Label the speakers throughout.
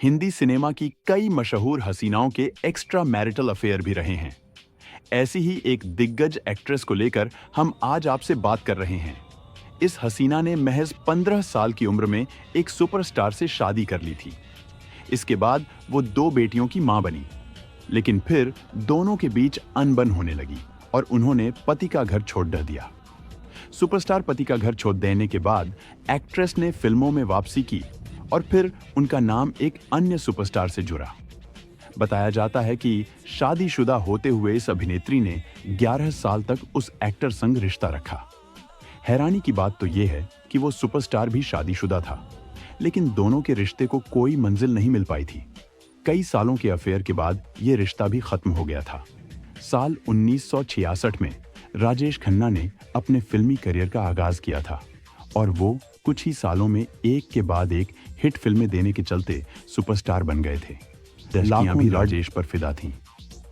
Speaker 1: Hindi cinema की कई मशहूर हसीनाओं के एक्स्ट्रा मैरिटल अफेयर भी रहे हैं। ऐसी ही एक दिग्गज एक्ट्रेस को लेकर हम आज आपसे बात कर रहे हैं। इस हसीना ने महज 15 साल की उम्र में एक सुपरस्टार से शादी कर ली थी। इसके बाद वो 2 बेटियों की मां बनी, लेकिन फिर दोनों के बीच अनबन होने लगी और उन्होंने पति का घर छोड़ दिया। सुपरस्टार पति का घर छोड़ देने के बाद एक्ट्रेस ने फिल्मों में वापसी की और फिर उनका नाम एक अन्य सुपरस्टार से जुड़ा। बताया जाता है कि शादीशुदा होते हुए इस अभिनेत्री ने 11 साल तक उस एक्टर संग रिश्ता रखा। हैरानी की बात तो यह है कि वो सुपरस्टार भी शादीशुदा था, लेकिन दोनों के रिश्ते को कोई मंजिल नहीं मिल पाई थी। कई सालों के अफेयर के बाद यह रिश्ता भी खत्म हो गया था। साल 1966 में राजेश खन्ना ने अपने फिल्मी करियर का आगाज किया था और वो कुछ ही सालों में एक के बाद एक हिट फिल्में देने के चलते सुपरस्टार बन गए थे। लाखों भी राजेश पर फिदा थीं,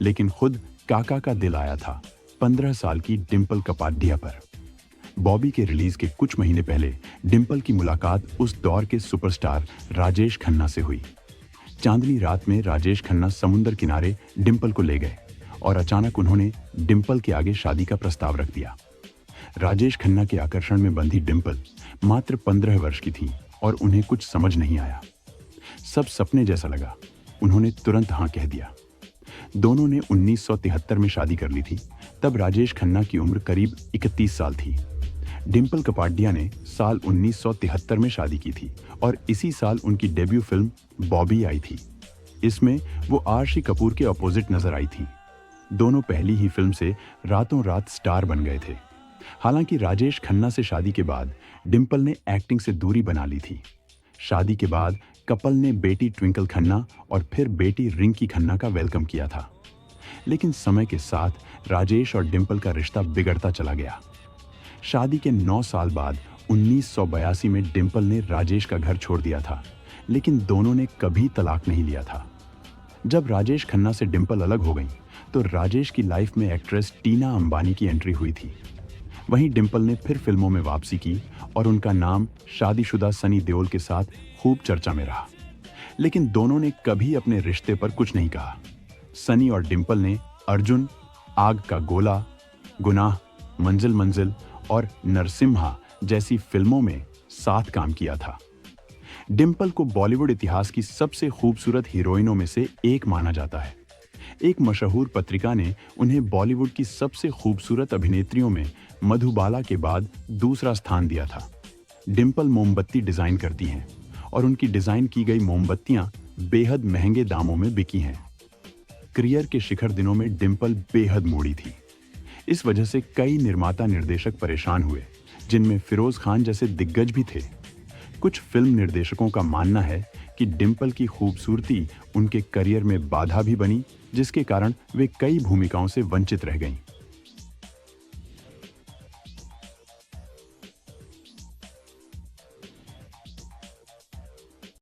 Speaker 1: लेकिन खुद काका का दिल आया था 15 साल की डिंपल कपाडिया पर। बॉबी के रिलीज के कुछ महीने पहले डिंपल की मुलाकात उस दौर के सुपरस्टार राजेश खन्ना से हुई। चांदनी रात में राजेश खन्ना समुंदर किनारे डिंपल को ले गए और अचानक उन्होंने डिंपल के आगे शादी का प्रस्ताव रख दिया। राजेश खन्ना के आकर्षण में बंधी डिंपल मात्र 15 वर्ष की थी और उन्हें कुछ समझ नहीं आया। सब सपने जैसा लगा। उन्होंने तुरंत हाँ कह दिया। दोनों ने 1973 में शादी कर ली थी। तब राजेश खन्ना की उम्र करीब 31 साल थी। डिंपल कपाडिया ने साल 1973 में शादी की थी और इसी साल उनकी डेब्यू फिल्म बॉबी आई थी। इसमें वो आरशी कपूर के अपोजिट नजर आई थी। दोनों पहली ही फिल्म से रातों रात स्टार बन गए थे। हालांकि राजेश खन्ना से शादी के बाद डिंपल ने एक्टिंग से दूरी बना ली थी। शादी के बाद कपल ने बेटी ट्विंकल खन्ना और फिर बेटी रिंकी खन्ना का वेलकम किया था। लेकिन समय के साथ राजेश और डिंपल का रिश्ता बिगड़ता चला गया। शादी के 9 साल बाद 1982 में डिंपल ने राजेश का घर छोड़ दिया था, लेकिन दोनों ने कभी तलाक नहीं लिया था। जब राजेश खन्ना से डिंपल अलग हो गई तो राजेश की लाइफ में एक्ट्रेस टीना अंबानी की एंट्री हुई थी। वहीं डिंपल ने फिर फिल्मों में वापसी की और उनका नाम शादीशुदा सनी देओल के साथ खूब चर्चा में रहा। लेकिन दोनों ने कभी अपने रिश्ते पर कुछ नहीं कहा। सनी और डिंपल ने अर्जुन, आग का गोला, गुनाह, मंजिल मंजिल और नरसिम्हा जैसी फिल्मों में साथ काम किया था। डिंपल को बॉलीवुड इतिहास की सबसे खूबसूरत हीरोइनों में से एक माना जाता है। एक मशहूर पत्रिका ने उन्हें बॉलीवुड की सबसे खूबसूरत अभिनेत्रियों में मधुबाला के बाद दूसरा स्थान दिया था। डिंपल मोमबत्ती डिजाइन करती हैं और उनकी डिजाइन की गई मोमबत्तियां बेहद महंगे दामों में बिकी हैं। करियर के शिखर दिनों में डिंपल बेहद मोड़ी थी। इस वजह से कई निर्माता निर्देशक परेशान हुए, जिनमें फिरोज खान जैसे दिग्गज भी थे। कुछ फिल्म निर्देशकों का मानना है कि डिंपल की खूबसूरती उनके करियर में बाधा भी बनी, जिसके कारण वे कई भूमिकाओं से वंचित रह गईं।